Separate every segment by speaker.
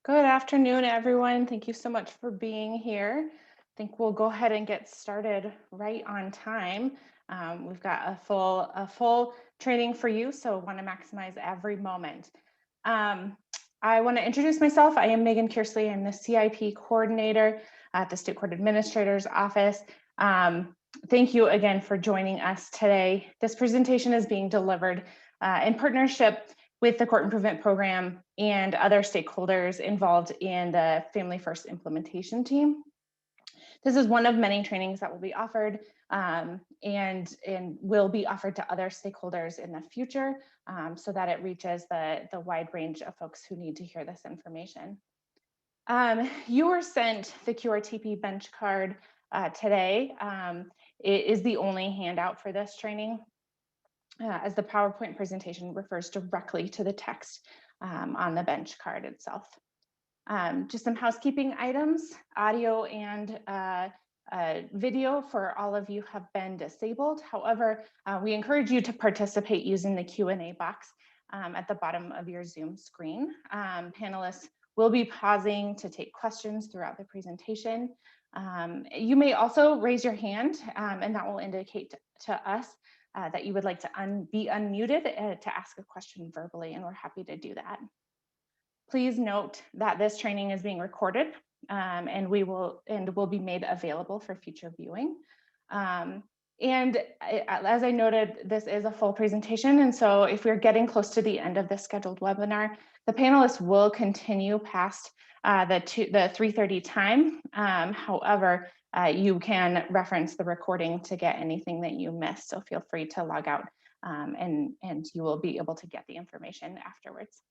Speaker 1: Good afternoon, everyone. Thank you so much for being here. I think we'll go ahead and get started right on time. We've got a full training for you, so want to maximize every moment. I want to introduce myself. I am Megan Kearsley. I'm the CIP coordinator at the State Court Administrator's Office. Thank you again for joining us today. This presentation is being delivered in partnership with the Court Improvement Program and other stakeholders involved in the Family First implementation team. This is one of many trainings that will be offered and will be offered to other stakeholders in the future so that it reaches the wide range of folks who need to hear this information. You were sent the QRTP bench card today. It is the only handout for this training, as the PowerPoint presentation refers directly to the text on the bench card itself. Just some housekeeping items. Audio and video for all of you have been disabled. However, we encourage you to participate using the Q&A box at the bottom of your Zoom screen. Panelists will be pausing to take questions throughout the presentation. You may also raise your hand and that will indicate to us that you would like to be unmuted to ask a question verbally, and we're happy to do that. Please note that this training is being recorded and will be made available for future viewing. And as I noted, this is a full presentation, and so if we're getting close to the end of the scheduled webinar, the panelists will continue past the 3:30 time. However, you can reference the recording to get anything that you missed, so feel free to log out and you will be able to get the information afterwards.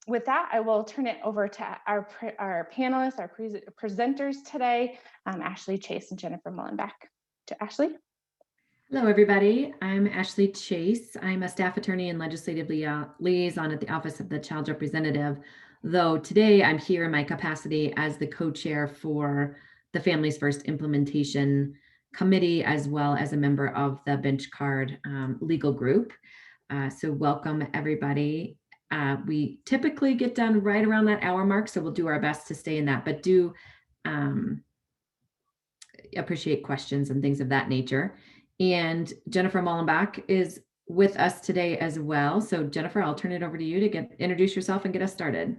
Speaker 1: With that, I will turn it over to our panelists, our presenters today, Ashley Chase and Jennifer Mullenbeck. To Ashley.
Speaker 2: Hello, everybody. I'm Ashley Chase. I'm a staff attorney and legislative liaison at the Office of the Child Representative, though today I'm here in my capacity as the co-chair for the Families First Implementation Committee, as well as a member of the bench card legal group. So welcome, everybody. We typically get done right around that hour mark, so we'll do our best to stay in that, but do appreciate questions and things of that nature. And Jennifer Mullenbeck is with us today as well. So Jennifer, I'll turn it over to you to introduce yourself and get us started.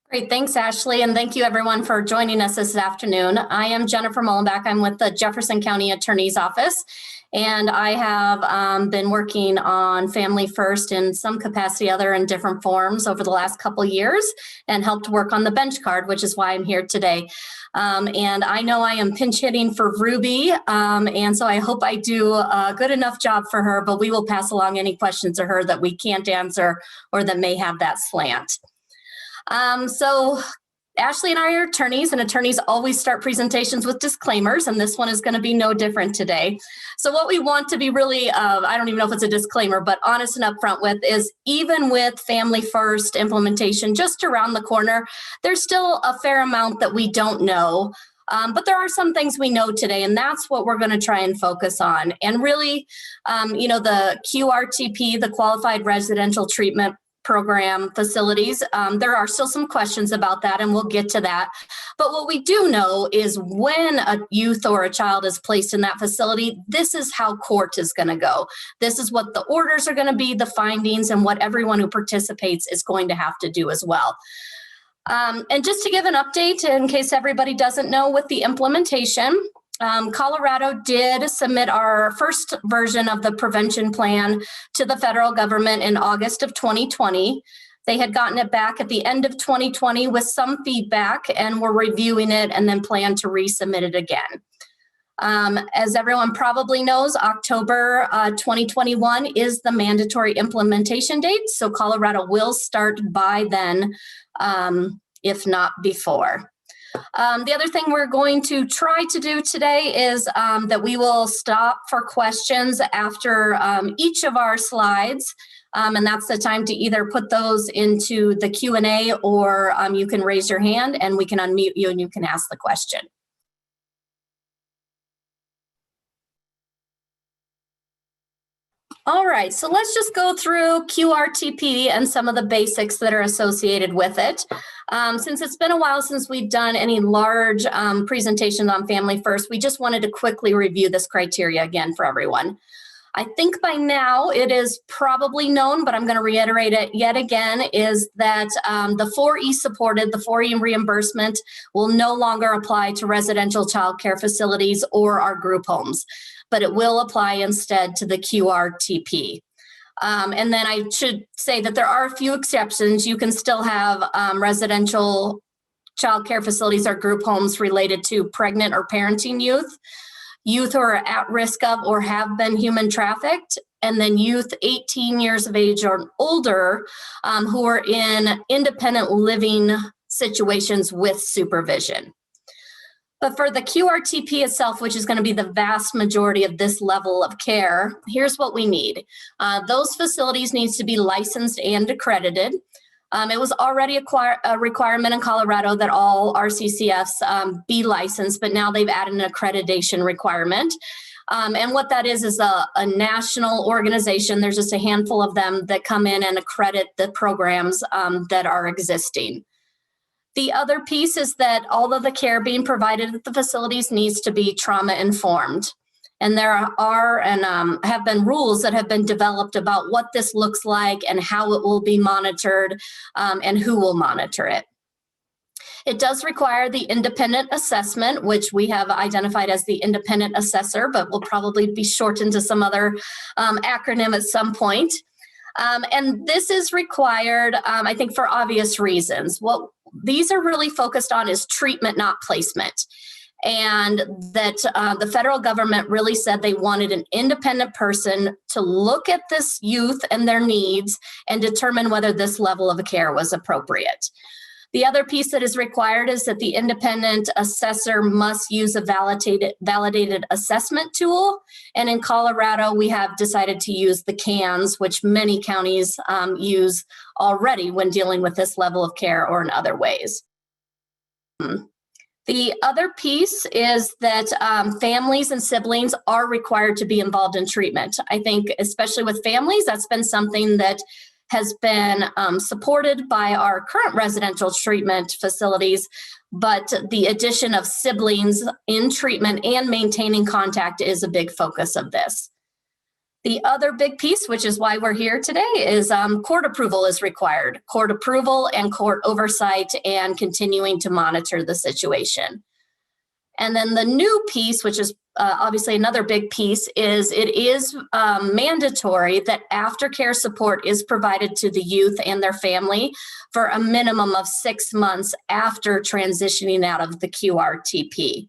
Speaker 3: Great, thanks, Ashley, and thank you everyone for joining us this afternoon. I am Jennifer Mullenbeck. I'm with the Jefferson County Attorney's Office, and I have been working on Family First in some capacity, other in different forms over the last couple years, and helped work on the bench card, which is why I'm here today. And I know I am pinch hitting for Ruby, and so I hope I do a good enough job for her, but we will pass along any questions to her that we can't answer or that may have that slant. So Ashley and I are attorneys, and attorneys always start presentations with disclaimers, and this one is going to be no different today. So what we want to be really, I don't even know if it's a disclaimer, but honest and upfront with is, even with Family First implementation just around the corner, there's still a fair amount that we don't know. But there are some things we know today, and that's what we're going to try and focus on. And really, you know, the QRTP, the Qualified Residential Treatment Program facilities, there are still some questions about that, and we'll get to that. But what we do know is when a youth or a child is placed in that facility, this is how court is going to go. This is what the orders are going to be, the findings, and what everyone who participates is going to have to do as well. And just to give an update, in case everybody doesn't know, with the implementation, Colorado did submit our first version of the prevention plan to the federal government in August of 2020. They had gotten it back at the end of 2020 with some feedback, and were reviewing it and then plan to resubmit it again. As everyone probably knows, October 2021 is the mandatory implementation date, so Colorado will start by then, if not before. The other thing we're going to try to do today is that we will stop for questions after each of our slides, and that's the time to either put those into the Q&A, or you can raise your hand and we can unmute you and you can ask the question. All right, so let's just go through QRTP and some of the basics that are associated with it. Since it's been a while since we've done any large presentations on Family First, we just wanted to quickly review this criteria again for everyone. I think by now it is probably known, but I'm going to reiterate it yet again, is that the 4E supported, the 4E reimbursement will no longer apply to residential childcare facilities or our group homes, but it will apply instead to the QRTP. And then I should say that there are a few exceptions. You can still have residential childcare facilities or group homes related to pregnant or parenting youth who are at risk of or have been human trafficked, and then youth 18 years of age or older who are in independent living situations with supervision. But for the QRTP itself, which is going to be the vast majority of this level of care, here's what we need. Those facilities need to be licensed and accredited. It was already a requirement in Colorado that all RCCFs be licensed, but now they've added an accreditation requirement. And what that is a national organization. There's just a handful of them that come in and accredit the programs that are existing. The other piece is that all of the care being provided at the facilities needs to be trauma informed. And there are and have been rules that have been developed about what this looks like and how it will be monitored and who will monitor it. It does require the independent assessment, which we have identified as the independent assessor, but will probably be shortened to some other acronym at some point. And this is required, I think, for obvious reasons. What these are really focused on is treatment, not placement. And that the federal government really said they wanted an independent person to look at this youth and their needs and determine whether this level of care was appropriate. The other piece that is required is that the independent assessor must use a validated assessment tool. And in Colorado, we have decided to use the CANS, which many counties use already when dealing with this level of care or in other ways. The other piece is that families and siblings are required to be involved in treatment. I think especially with families, that's been something that has been supported by our current residential treatment facilities, but the addition of siblings in treatment and maintaining contact is a big focus of this. The other big piece, which is why we're here today, is court approval is required. Court approval and court oversight and continuing to monitor the situation. And then the new piece, which is obviously another big piece, is it is mandatory that aftercare support is provided to the youth and their family for a minimum of 6 months after transitioning out of the QRTP.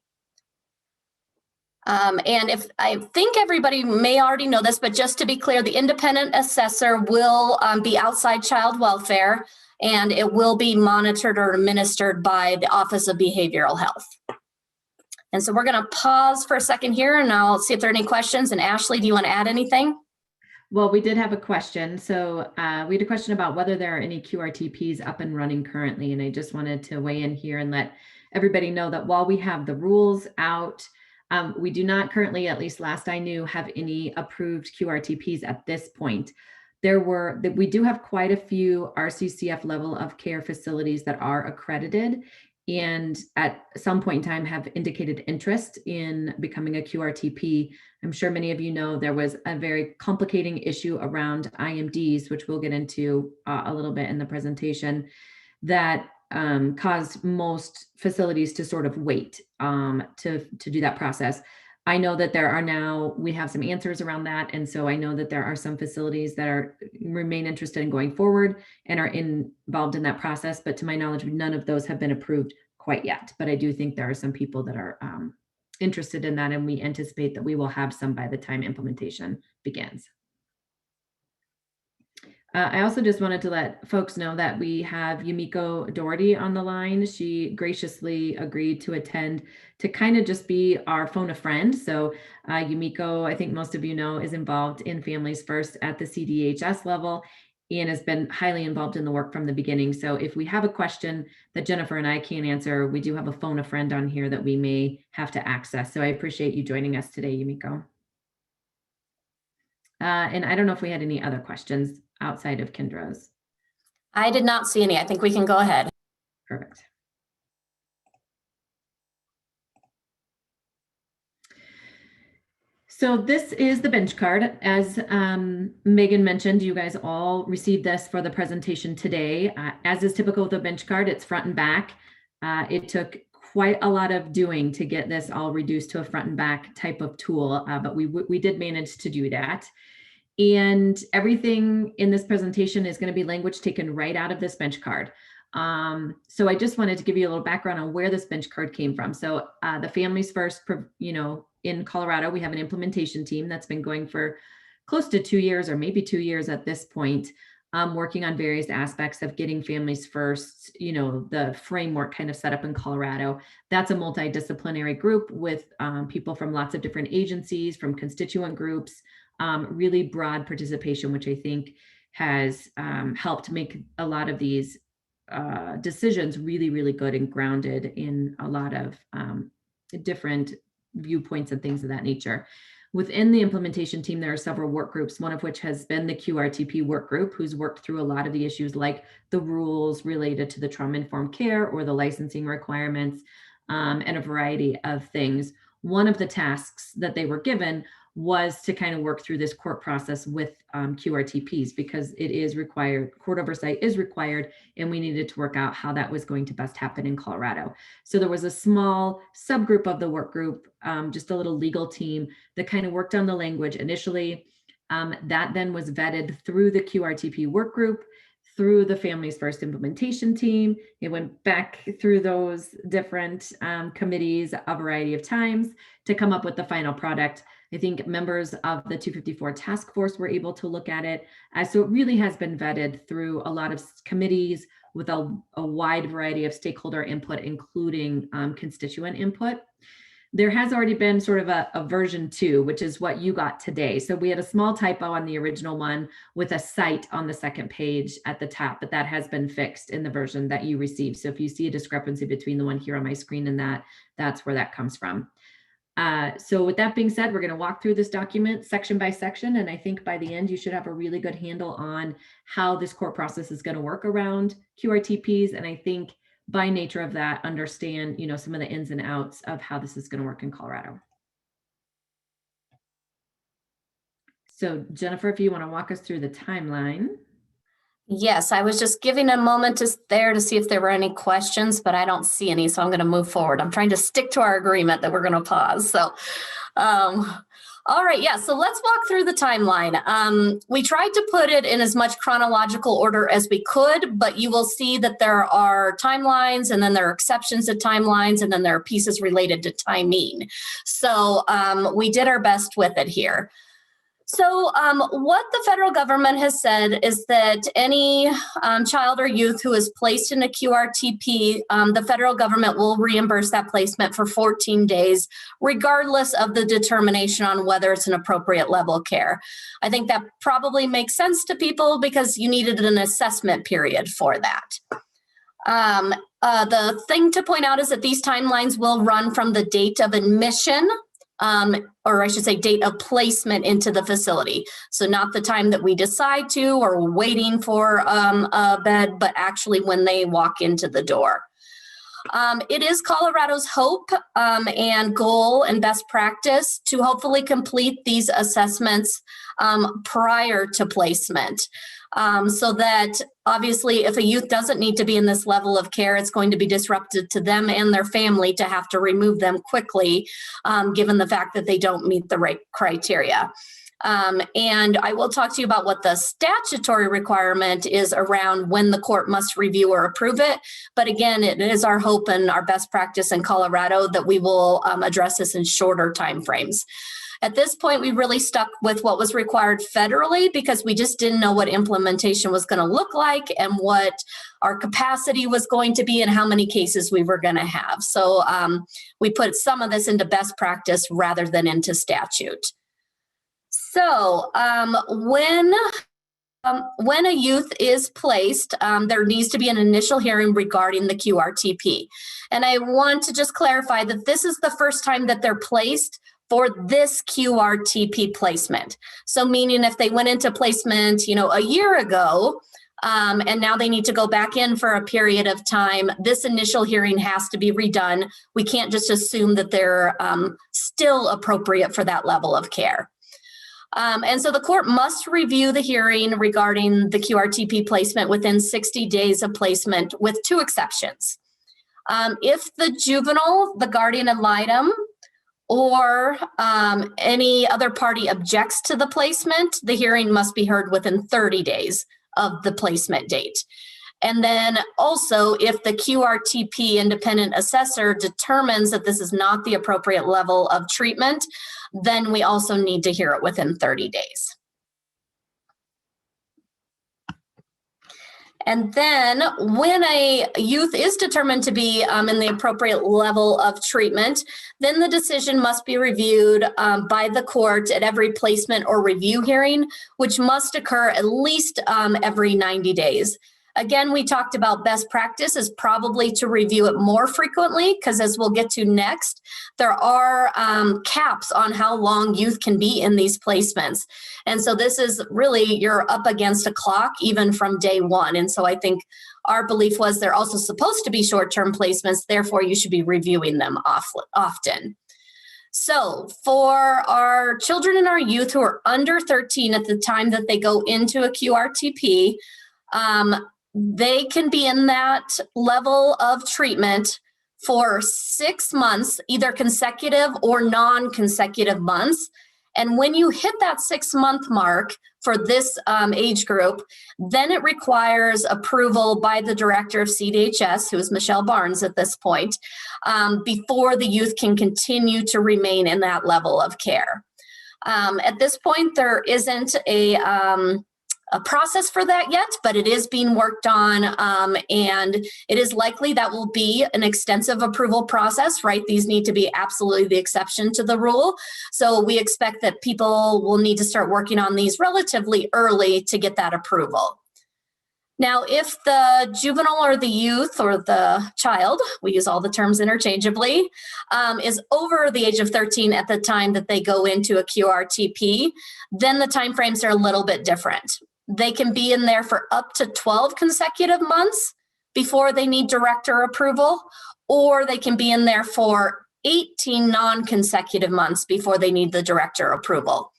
Speaker 3: And if I think everybody may already know this, but just to be clear, the independent assessor will be outside child welfare, and it will be monitored or administered by the Office of Behavioral Health. And so we're going to pause for a second here, and I'll see if there are any questions. And Ashley, do you want to add anything?
Speaker 2: Well, we did have a question. So we had a question about whether there are any QRTPs up and running currently. And I just wanted to weigh in here and let everybody know that while we have the rules out, we do not currently, at least last I knew, have any approved QRTPs at this point. We do have quite a few RCCF level of care facilities that are accredited and at some point in time have indicated interest in becoming a QRTP. I'm sure many of you know there was a very complicating issue around IMDs, which we'll get into a little bit in the presentation, that caused most facilities to sort of wait to do that process. I know that we have some answers around that. And so I know that there are some facilities that remain interested in going forward and are involved in that process. But to my knowledge, none of those have been approved quite yet. But I do think there are some people that are interested in that. And we anticipate that we will have some by the time implementation begins. I also just wanted to let folks know that we have Yumiko Doherty on the line. She graciously agreed to attend to kind of just be our phone a friend. So Yumiko, I think most of you know, is involved in Families First at the CDHS level and has been highly involved in the work from the beginning. So if we have a question that Jennifer and I can't answer, we do have a phone a friend on here that we may have to access. So I appreciate you joining us today, Yumiko. And I don't know if we had any other questions outside of Kendra's.
Speaker 3: I did not see any. I think we can go ahead.
Speaker 2: Perfect. So this is the bench card. As Megan mentioned, you guys all received this for the presentation today. As is typical with a bench card, it's front and back. It took quite a lot of doing to get this all reduced to a front and back type of tool, but we did manage to do that. And everything in this presentation is going to be language taken right out of this bench card. So I just wanted to give you a little background on where this bench card came from. So the Families First, in Colorado, we have an implementation team that's been going for close to 2 years or maybe 2 years at this point, working on various aspects of getting Families First, the framework kind of set up in Colorado. That's a multidisciplinary group with people from lots of different agencies, from constituent groups, really broad participation, which I think has helped make a lot of these decisions really, really good and grounded in a lot of different viewpoints and things of that nature. Within the implementation team, there are several work groups, one of which has been the QRTP work group, who's worked through a lot of the issues like the rules related to the trauma-informed care or the licensing requirements, and a variety of things. One of the tasks that they were given was to kind of work through this court process with QRTPs, because it is required, court oversight is required, and we needed to work out how that was going to best happen in Colorado. So there was a small subgroup of the work group, just a little legal team that kind of worked on the language initially. That then was vetted through the QRTP work group, through the Families First implementation team. It went back through those different committees a variety of times to come up with the final product. I think members of the 254 task force were able to look at it. So it really has been vetted through a lot of committees with a wide variety of stakeholder input, including constituent input. There has already been sort of a version 2, which is what you got today. So we had a small typo on the original one with a cite on the second page at the top, but that has been fixed in the version that you received. So if you see a discrepancy between the one here on my screen and that's where that comes from. So with that being said, we're going to walk through this document section by section. And I think by the end, you should have a really good handle on how this court process is going to work around QRTPs. And I think by nature of that, understand, some of the ins and outs of how this is going to work in Colorado. So Jennifer, if you want to walk us through the timeline.
Speaker 3: Yes, I was just giving a moment to see if there were any questions, but I don't see any, so I'm going to move forward. I'm trying to stick to our agreement that we're going to pause. So, all right, yeah, so let's walk through the timeline. We tried to put it in as much chronological order as we could, but you will see that there are timelines, and then there are exceptions to timelines, and then there are pieces related to timing. So we did our best with it here. So what the federal government has said is that any child or youth who is placed in a QRTP, the federal government will reimburse that placement for 14 days, regardless of the determination on whether it's an appropriate level of care. I think that probably makes sense to people because you needed an assessment period for that. The thing to point out is that these timelines will run from the date of admission, or I should say date of placement into the facility. So not the time that we decide to or waiting for a bed, but actually when they walk into the door. It is Colorado's hope and goal and best practice to hopefully complete these assessments prior to placement. So that obviously if a youth doesn't need to be in this level of care, it's going to be disruptive to them and their family to have to remove them quickly, given the fact that they don't meet the right criteria. And I will talk to you about what the statutory requirement is around when the court must review or approve it. But again, it is our hope and our best practice in Colorado that we will address this in shorter timeframes. At this point, we really stuck with what was required federally because we just didn't know what implementation was going to look like and what our capacity was going to be and how many cases we were going to have. So we put some of this into best practice rather than into statute. So when a youth is placed, there needs to be an initial hearing regarding the QRTP. And I want to just clarify that this is the first time that they're placed for this QRTP placement. So meaning if they went into placement, a year ago, and now they need to go back in for a period of time, this initial hearing has to be redone. We can't just assume that they're still appropriate for that level of care. And so the court must review the hearing regarding the QRTP placement within 60 days of placement, with two exceptions. If the juvenile, the guardian ad litem, or any other party objects to the placement, the hearing must be heard within 30 days of the placement date. And then also, if the QRTP independent assessor determines that this is not the appropriate level of treatment, then we also need to hear it within 30 days. And then when a youth is determined to be in the appropriate level of treatment, then the decision must be reviewed by the court at every placement or review hearing, which must occur at least every 90 days. Again, we talked about best practice is probably to review it more frequently, because as we'll get to next, there are caps on how long youth can be in these placements. And so this is really, you're up against a clock even from day one. And so I think our belief was they're also supposed to be short-term placements, therefore you should be reviewing them often. So for our children and our youth who are under 13 at the time that they go into a QRTP, they can be in that level of treatment for 6 months, either consecutive or non-consecutive months. And when you hit that 6-month mark for this age group, then it requires approval by the director of CDHS, who is Michelle Barnes at this point, before the youth can continue to remain in that level of care. At this point, there isn't a process for that yet, but it is being worked on, and it is likely that will be an extensive approval process, right? These need to be absolutely the exception to the rule. So we expect that people will need to start working on these relatively early to get that approval. Now, if the juvenile or the youth or the child, we use all the terms interchangeably, is over the age of 13 at the time that they go into a QRTP, then the timeframes are a little bit different. They can be in there for up to 12 consecutive months before they need director approval, or they can be in there for 18 non-consecutive months before they need the director approval.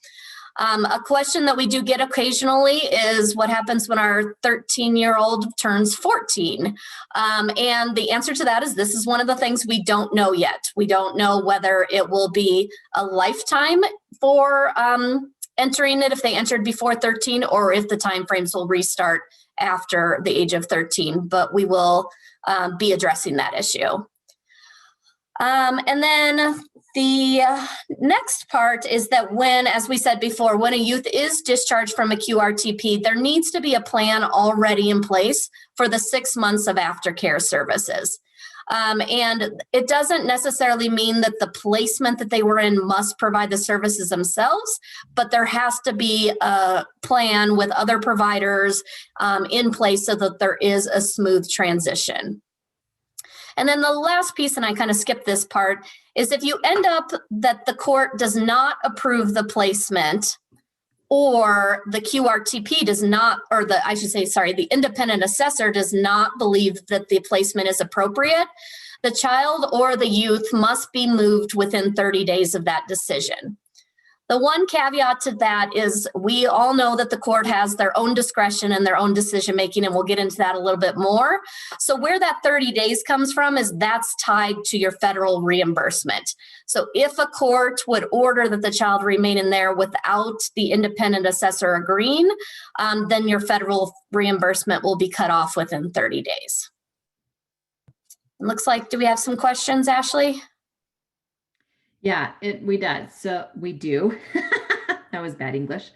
Speaker 3: A question that we do get occasionally is what happens when our 13-year-old turns 14? And the answer to that is this is one of the things we don't know yet. We don't know whether it will be a lifetime for entering it if they entered before 13, or if the timeframes will restart after the age of 13, but we will be addressing that issue. And then the next part is that when, as we said before, when a youth is discharged from a QRTP, there needs to be a plan already in place for the 6 months of aftercare services. And it doesn't necessarily mean that the placement that they were in must provide the services themselves, but there has to be a plan with other providers in place so that there is a smooth transition. And then the last piece, and I kind of skipped this part, is if you end up that the court does not approve the placement, or the QRTP does not, or the independent assessor does not believe that the placement is appropriate, the child or the youth must be moved within 30 days of that decision. The one caveat to that is we all know that the court has their own discretion and their own decision making, and we'll get into that a little bit more. So where that 30 days comes from is that's tied to your federal reimbursement. So if a court would order that the child remain in there without the independent assessor agreeing, then your federal reimbursement will be cut off within 30 days. It looks like, do we have some questions, Ashley?
Speaker 2: Yeah, we do. So we do. That was bad English.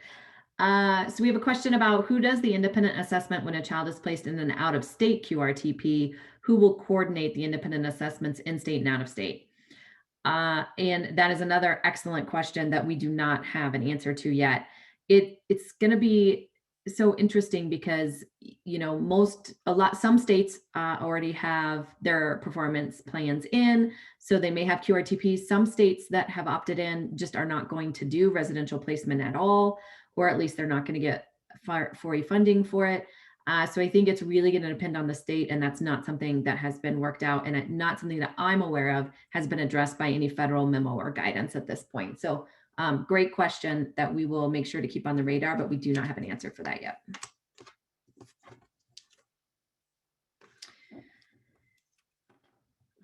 Speaker 2: So we have a question about who does the independent assessment when a child is placed in an out-of-state QRTP, who will coordinate the independent assessments in state and out of state? And that is another excellent question that we do not have an answer to yet. It's going to be so interesting because, you know, some states already have their performance plans in, so they may have QRTPs. Some states that have opted in just are not going to do residential placement at all, or at least they're not going to get FORE funding for it. So I think it's really going to depend on the state, and that's not something that has been worked out, and not something that I'm aware of has been addressed by any federal memo or guidance at this point. So great question that we will make sure to keep on the radar, but we do not have an answer for that yet.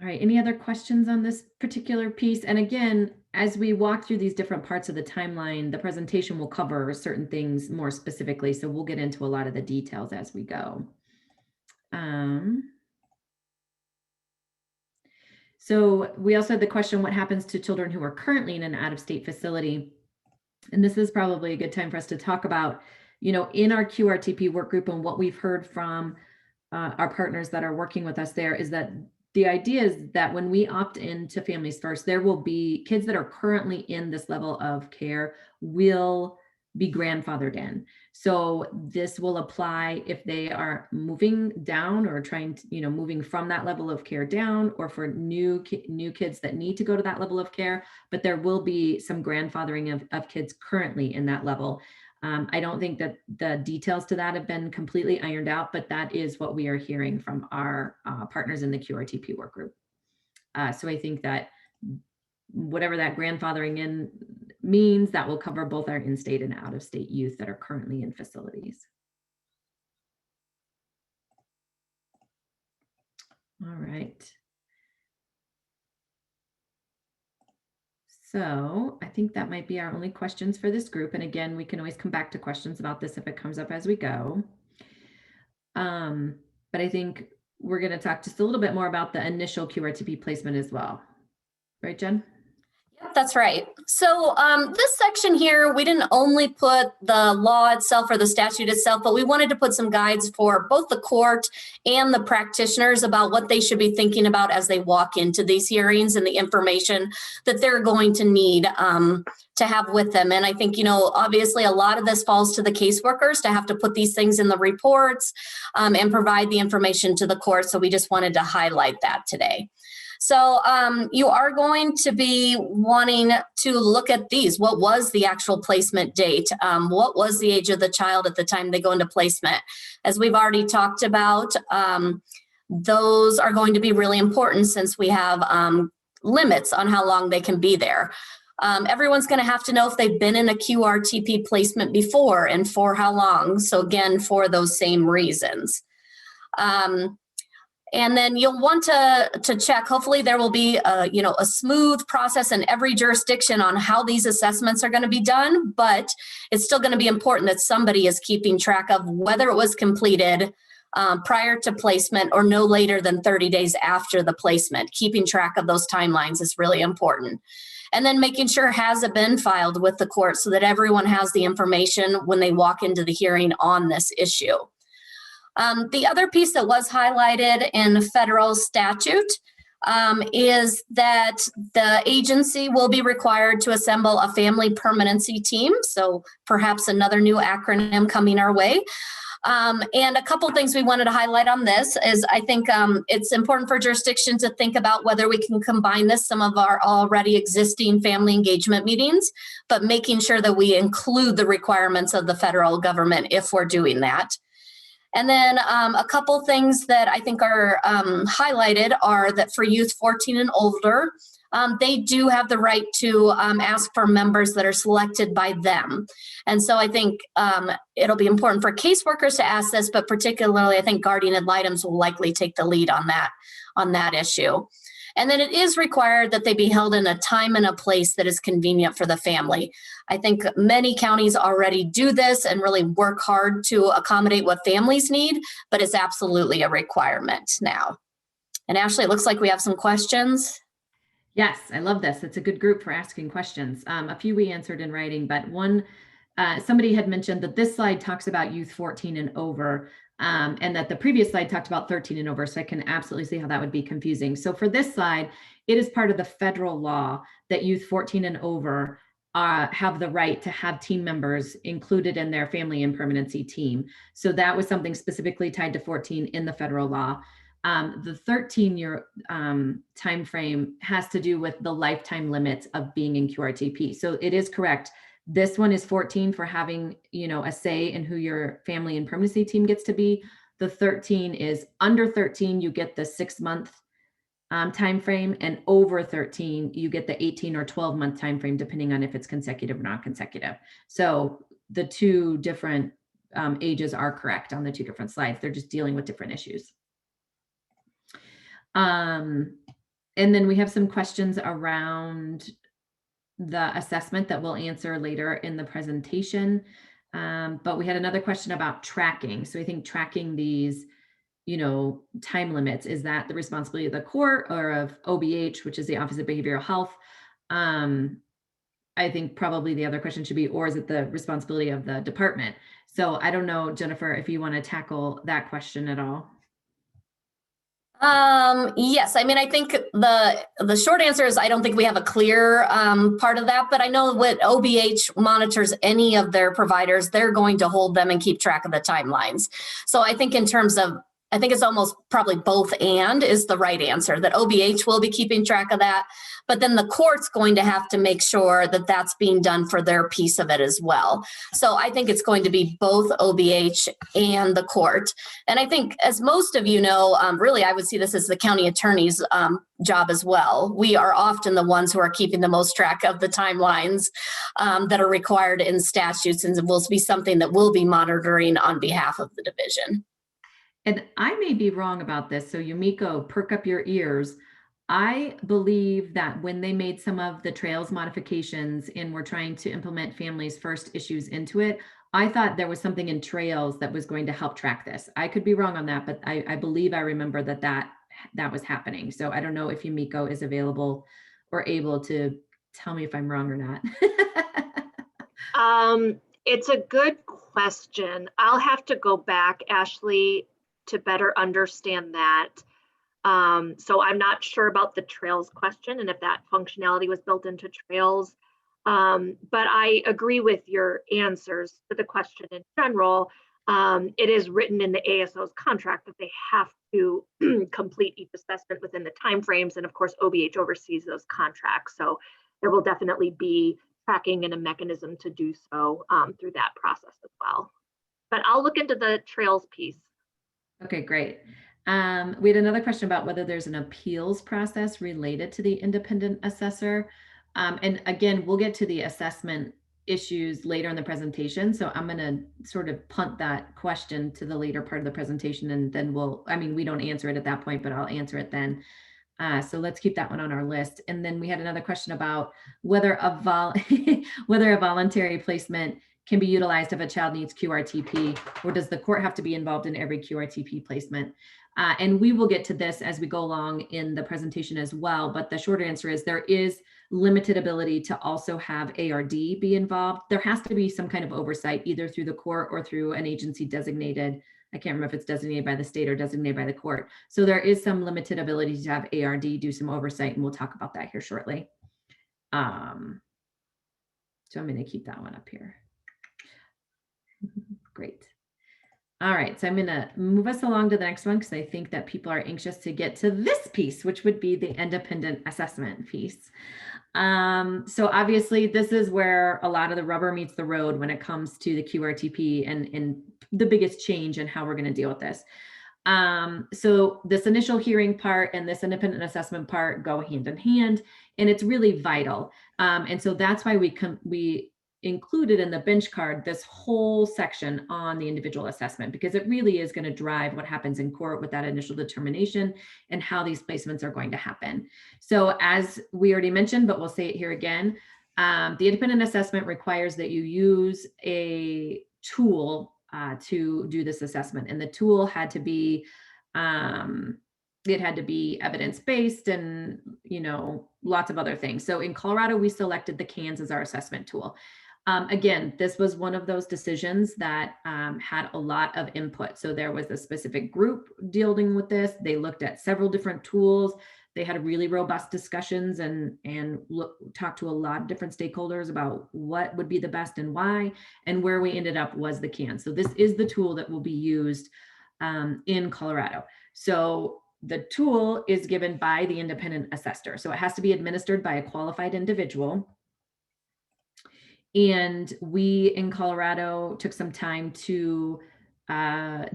Speaker 2: All right, any other questions on this particular piece? And again, as we walk through these different parts of the timeline, the presentation will cover certain things more specifically. So we'll get into a lot of the details as we go. So we also had the question, what happens to children who are currently in an out-of-state facility? And this is probably a good time for us to talk about, you know, in our QRTP work group, and what we've heard from our partners that are working with us there is that the idea is that when we opt into Families First, there will be kids that are currently in this level of care will be grandfathered in. So this will apply if they are moving down or trying to, you know, moving from that level of care down, or for new kids that need to go to that level of care, but there will be some grandfathering of kids currently in that level. I don't think that the details to that have been completely ironed out, but that is what we are hearing from our partners in the QRTP work group. So I think that whatever that grandfathering in means, that will cover both our in-state and out-of-state youth that are currently in facilities. All right. So I think that might be our only questions for this group. And again, we can always come back to questions about this if it comes up as we go. But I think we're going to talk just a little bit more about the initial QRTP placement as well. Right, Jen?
Speaker 3: That's right. So this section here, we didn't only put the law itself or the statute itself, but we wanted to put some guides for both the court and the practitioners about what they should be thinking about as they walk into these hearings and the information that they're going to need to have with them. And I think, you know, obviously a lot of this falls to the caseworkers to have to put these things in the reports and provide the information to the court. So we just wanted to highlight that today. So you are going to be wanting to look at these. What was the actual placement date? What was the age of the child at the time they go into placement? As we've already talked about, those are going to be really important since we have limits on how long they can be there. Everyone's going to have to know if they've been in a QRTP placement before and for how long. So again, for those same reasons. And then you'll want to check, hopefully there will be a smooth process in every jurisdiction on how these assessments are going to be done, but it's still going to be important that somebody is keeping track of whether it was completed prior to placement or no later than 30 days after the placement. Keeping track of those timelines is really important. And then making sure has it been filed with the court so that everyone has the information when they walk into the hearing on this issue. The other piece that was highlighted in federal statute is that the agency will be required to assemble a family permanency team. So perhaps another new acronym coming our way. And a couple things we wanted to highlight on this is I think it's important for jurisdiction to think about whether we can combine this, some of our already existing family engagement meetings, but making sure that we include the requirements of the federal government if we're doing that. And then a couple things that I think are highlighted are that for youth 14 and older, they do have the right to ask for members that are selected by them. And so I think it'll be important for caseworkers to ask this, but particularly I think guardian ad litems will likely take the lead on that issue. And then it is required that they be held in a time and a place that is convenient for the family. I think many counties already do this and really work hard to accommodate what families need, but it's absolutely a requirement now. And Ashley, it looks like we have some questions.
Speaker 2: Yes, I love this. It's a good group for asking questions. A few we answered in writing, but one, somebody had mentioned that this slide talks about youth 14 and over. And that the previous slide talked about 13 and over. So I can absolutely see how that would be confusing. So for this slide, it is part of the federal law that youth 14 and over have the right to have team members included in their family and permanency team. So that was something specifically tied to 14 in the federal law. The 13-year time frame has to do with the lifetime limits of being in QRTP. So it is correct. This one is 14 for having, a say in who your family and permanency team gets to be. The 13 is under 13, you get the 6-month time frame, and over 13 you get the 18 or 12-month time frame, depending on if it's consecutive or non-consecutive. So the two different ages are correct on the two different slides. They're just dealing with different issues. And then we have some questions around the assessment that we'll answer later in the presentation. But we had another question about tracking. So I think tracking these time limits, is that the responsibility of the court or of OBH, which is the Office of Behavioral Health? I think probably the other question should be, or is it the responsibility of the department? So I don't know, Jennifer, if you want to tackle that question at all.
Speaker 3: Yes, I mean, I think the short answer is I don't think we have a clear part of that, but I know what OBH monitors any of their providers, they're going to hold them and keep track of the timelines. So I think in terms of, I think it's almost probably both and is the right answer, that OBH will be keeping track of that, but then the court's going to have to make sure that that's being done for their piece of it as well. So I think it's going to be both OBH and the court. And I think, as most of you know, really I would see this as the county attorney's job as well. We are often the ones who are keeping the most track of the timelines that are required in statutes, and it will be something that we'll be monitoring on behalf of the division.
Speaker 2: And I may be wrong about this, so Yumiko, perk up your ears. I believe that when they made some of the trails modifications and were trying to implement families first issues into it, I thought there was something in trails that was going to help track this. I could be wrong on that, but I believe I remember that was happening. So I don't know if Yumiko is available or able to tell me if I'm wrong or not.
Speaker 4: It's a good question. I'll have to go back, Ashley, to better understand that. So I'm not sure about the trails question and if that functionality was built into trails. But I agree with your answers to the question in general. It is written in the ASO's contract that they have to complete each assessment within the timeframes. And of course, OBH oversees those contracts. So there will definitely be tracking and a mechanism to do so through that process as well. But I'll look into the trails piece.
Speaker 2: Okay, great. We had another question about whether there's an appeals process related to the independent assessor. And again, we'll get to the assessment issues later in the presentation. So I'm going to sort of punt that question to the later part of the presentation, and then we don't answer it at that point, but I'll answer it then. So let's keep that one on our list. And then we had another question about whether a voluntary placement can be utilized if a child needs QRTP, or does the court have to be involved in every QRTP placement? And we will get to this as we go along in the presentation as well. But the short answer is there is limited ability to also have ARD be involved. There has to be some kind of oversight, either through the court or through an agency designated. I can't remember if it's designated by the state or designated by the court. So there is some limited ability to have ARD do some oversight, and we'll talk about that here shortly. So I'm going to keep that one up here. Great. All right, so I'm going to move us along to the next one because I think that people are anxious to get to this piece, which would be the independent assessment piece. So obviously this is where a lot of the rubber meets the road when it comes to the QRTP and the biggest change in how we're going to deal with this. So this initial hearing part and this independent assessment part go hand in hand, and it's really vital. And so that's why we included in the bench card this whole section on the individual assessment, because it really is going to drive what happens in court with that initial determination and how these placements are going to happen. So as we already mentioned, but we'll say it here again, the independent assessment requires that you use a tool to do this assessment, and the tool had to be it had to be evidence-based and lots of other things. So in Colorado, we selected the CANS as our assessment tool. Again, this was one of those decisions that had a lot of input. So there was a specific group dealing with this. They looked at several different tools. they had really robust discussions and talked to a lot of different stakeholders about what would be the best and why, and where we ended up was the CAN. So this is the tool that will be used in Colorado. So the tool is given by the independent assessor. So it has to be administered by a qualified individual. And we in Colorado took some time to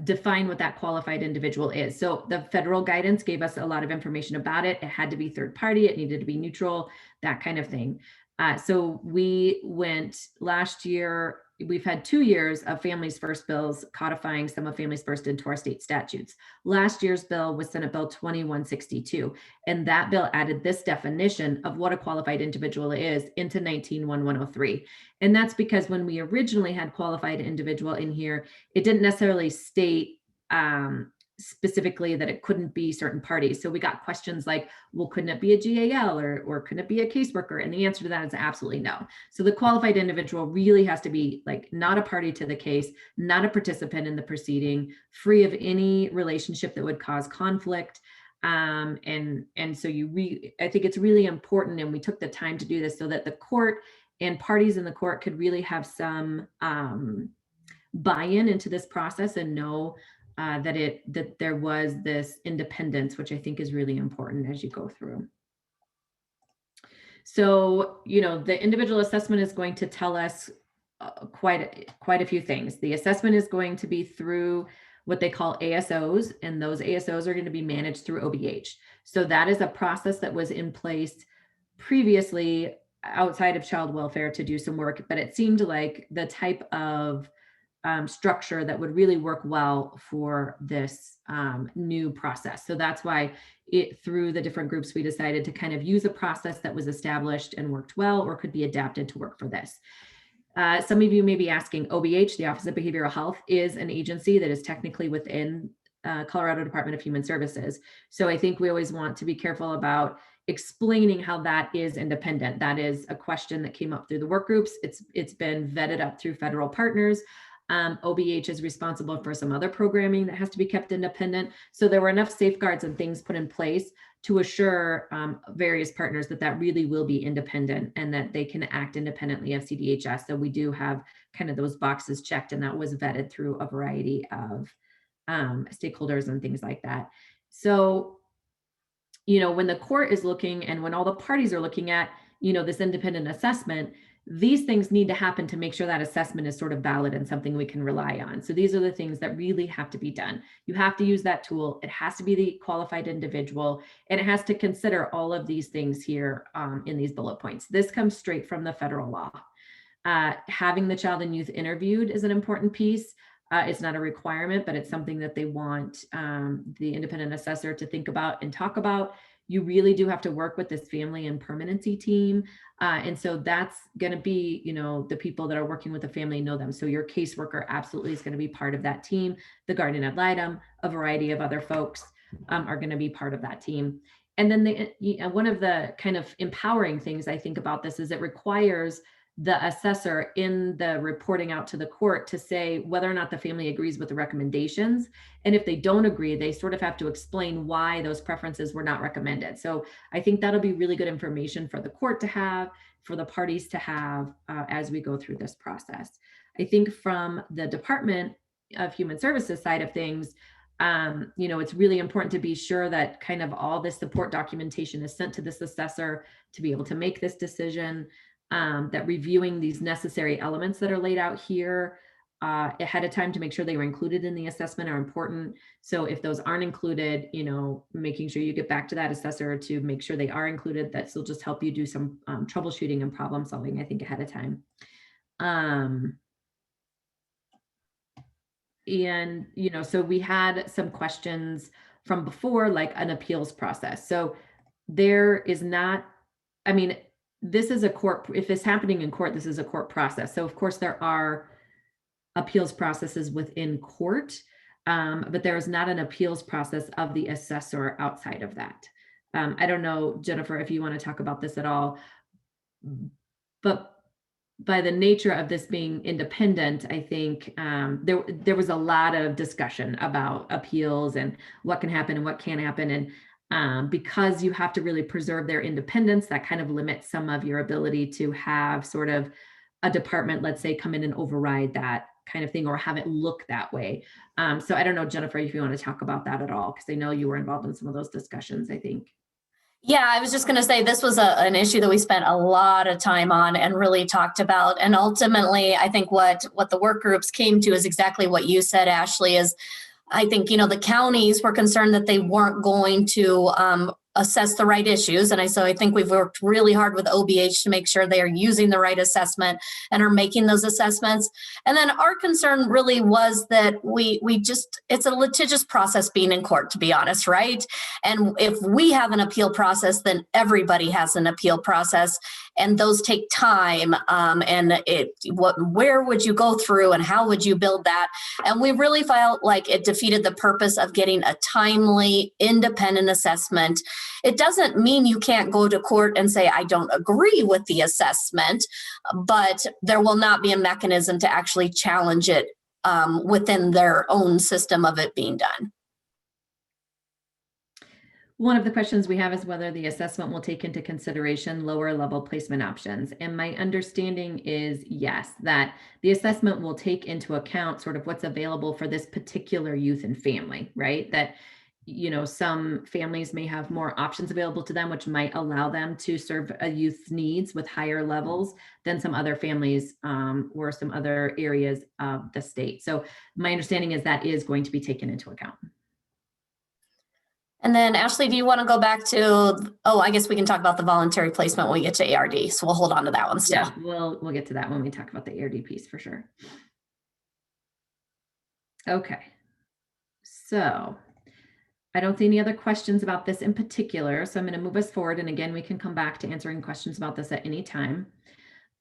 Speaker 2: define what that qualified individual is. So the federal guidance gave us a lot of information about it. It had to be third party, it needed to be neutral, that kind of thing. So we went last year, we've had 2 years of Families First bills codifying some of Families First into our state statutes. Last year's bill was Senate Bill 2162, and that bill added this definition of what a qualified individual is into 19-1103. And that's because when we originally had qualified individual in here, it didn't necessarily state specifically that it couldn't be certain parties. So we got questions like, well, couldn't it be a GAL or couldn't it be a caseworker? And the answer to that is absolutely no. So the qualified individual really has to be like not a party to the case, not a participant in the proceeding, free of any relationship that would cause conflict. And so I think it's really important, and we took the time to do this so that the court and parties in the court could really have some buy-in into this process and know that there was this independence, which I think is really important as you go through. So, the individual assessment is going to tell us quite a few things. The assessment is going to be through what they call ASOs, and those ASOs are going to be managed through OBH. So that is a process that was in place previously outside of child welfare to do some work, but it seemed like the type of structure that would really work well for this new process. So that's why through the different groups, we decided to kind of use a process that was established and worked well, or could be adapted to work for this. Some of you may be asking, OBH, the Office of Behavioral Health, is an agency that is technically within Colorado Department of Human Services. So I think we always want to be careful about explaining how that is independent. That is a question that came up through the work groups. It's been vetted up through federal partners. OBH is responsible for some other programming that has to be kept independent. So there were enough safeguards and things put in place to assure various partners that really will be independent and that they can act independently of CDHS. So we do have kind of those boxes checked, and that was vetted through a variety of stakeholders and things like that. So, when the court is looking and when all the parties are looking at, this independent assessment, these things need to happen to make sure that assessment is sort of valid and something we can rely on. So these are the things that really have to be done. You have to use that tool. It has to be the qualified individual, and it has to consider all of these things here in these bullet points. This comes straight from the federal law. Having the child and youth interviewed is an important piece. It's not a requirement, but it's something that they want the independent assessor to think about and talk about. You really do have to work with this family and permanency team. And so that's going to be, the people that are working with the family know them. So your caseworker absolutely is going to be part of that team. The guardian ad litem, a variety of other folks are going to be part of that team. And then one of the kind of empowering things I think about this is it requires the assessor in the reporting out to the court to say whether or not the family agrees with the recommendations. And if they don't agree, they sort of have to explain why those preferences were not recommended. So I think that'll be really good information for the court to have, for the parties to have as we go through this process. I think from the Department of Human Services side of things, it's really important to be sure that kind of all this support documentation is sent to this assessor to be able to make this decision. That reviewing these necessary elements that are laid out here ahead of time to make sure they were included in the assessment are important. So if those aren't included, making sure you get back to that assessor to make sure they are included, that will just help you do some troubleshooting and problem solving, I think, ahead of time. And, so we had some questions from before, like an appeals process. So there is not, this is a court, if it's happening in court, this is a court process. So of course there are appeals processes within court, but there is not an appeals process of the assessor outside of that. I don't know, Jennifer, if you want to talk about this at all, but by the nature of this being independent, I think there was a lot of discussion about appeals and what can happen and what can't happen. And because you have to really preserve their independence. That kind of limits some of your ability to have sort of a department, let's say, come in and override that kind of thing, or have it look that way. So I don't know, Jennifer, if you want to talk about that at all, because I know you were involved in some of those discussions, I think.
Speaker 3: Yeah, I was just going to say this was an issue that we spent a lot of time on and really talked about. And ultimately, I think what the work groups came to is exactly what you said, Ashley, is I think, you know, the counties were concerned that they weren't going to assess the right issues. And so I think we've worked really hard with OBH to make sure they are using the right assessment and are making those assessments. And then our concern really was that we just, it's a litigious process being in court, to be honest, right? And if we have an appeal process, then everybody has an appeal process, and those take time. And where would you go through and how would you build that? And we really felt like it defeated the purpose of getting a timely, independent assessment. It doesn't mean you can't go to court and say, I don't agree with the assessment, but there will not be a mechanism to actually challenge it within their own system of it being done.
Speaker 2: One of the questions we have is whether the assessment will take into consideration lower level placement options. And my understanding is yes, that the assessment will take into account sort of what's available for this particular youth and family, right? That, you know, some families may have more options available to them, which might allow them to serve a youth's needs with higher levels than some other families or some other areas of the state. So my understanding is that is going to be taken into account.
Speaker 3: And then Ashley, do you want to go back to, I guess we can talk about the voluntary placement when we get to ARD. So we'll hold on to that one still.
Speaker 2: Yeah, we'll get to that when we talk about the ARD piece for sure. Okay. So I don't see any other questions about this in particular. So I'm going to move us forward. And again, we can come back to answering questions about this at any time.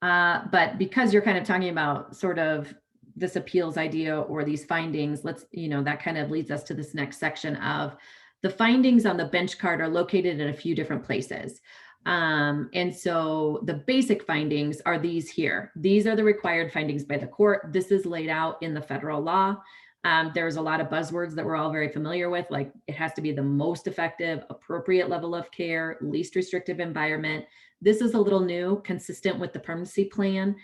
Speaker 2: But because you're kind of talking about sort of this appeals idea or these findings, that kind of leads us to this next section of the findings on the bench card are located in a few different places. And so the basic findings are these here. These are the required findings by the court. This is laid out in the federal law. There's a lot of buzzwords that we're all very familiar with, like it has to be the most effective, appropriate level of care, least restrictive environment. This is a little new, consistent with the permanency plan.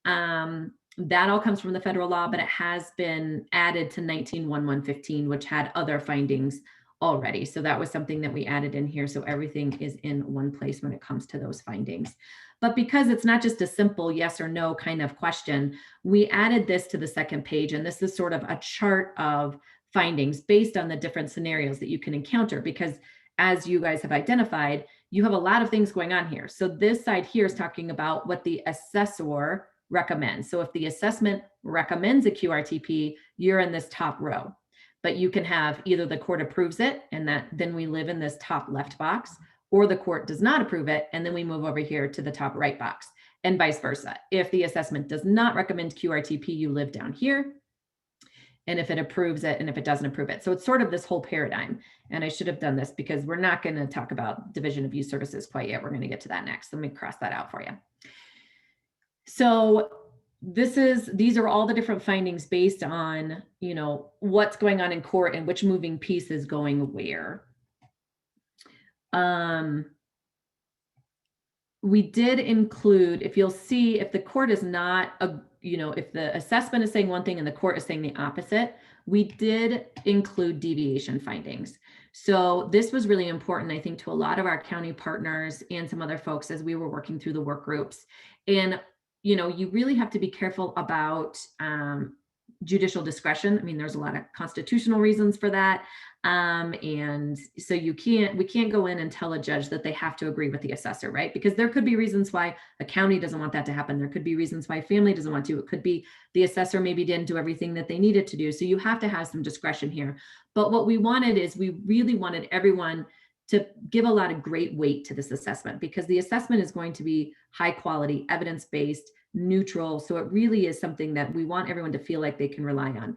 Speaker 2: That all comes from the federal law, but it has been added to 19-1115, which had other findings already. So that was something that we added in here. So everything is in one place when it comes to those findings. But because it's not just a simple yes or no kind of question, we added this to the second page. And this is sort of a chart of findings based on the different scenarios that you can encounter, because as you guys have identified, you have a lot of things going on here. So this side here is talking about what the assessor recommends. So if the assessment recommends a QRTP, you're in this top row. But you can have either the court approves it, and then we live in this top left box, or the court does not approve it, and then we move over here to the top right box, and vice versa. If the assessment does not recommend QRTP, you live down here. And if it approves it, and if it doesn't approve it. So it's sort of this whole paradigm. And I should have done this because we're not going to talk about Division of Youth Services quite yet. We're going to get to that next. Let me cross that out for you. So these are all the different findings based on, what's going on in court and which moving piece is going where. We did include, if you'll see, if the court is not, if the assessment is saying one thing and the court is saying the opposite, we did include deviation findings. So this was really important, I think, to a lot of our county partners and some other folks as we were working through the work groups. And you really have to be careful about judicial discretion. I mean, there's a lot of constitutional reasons for that. And so we can't go in and tell a judge that they have to agree with the assessor, right? Because there could be reasons why a county doesn't want that to happen. There could be reasons why a family doesn't want to. It could be the assessor maybe didn't do everything that they needed to do. So you have to have some discretion here. But what we wanted is we really wanted everyone to give a lot of great weight to this assessment, because the assessment is going to be high quality, evidence-based, neutral. So it really is something that we want everyone to feel like they can rely on.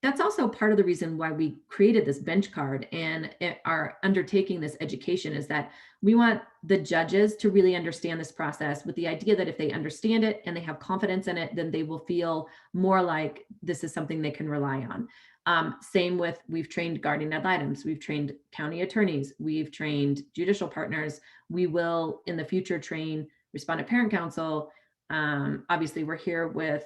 Speaker 2: That's also part of the reason why we created this bench card and are undertaking this education, is that we want the judges to really understand this process, with the idea that if they understand it and they have confidence in it, then they will feel more like this is something they can rely on. Same with, we've trained guardian ad litems, we've trained county attorneys, we've trained judicial partners. We will in the future train respondent parent counsel. Obviously, we're here with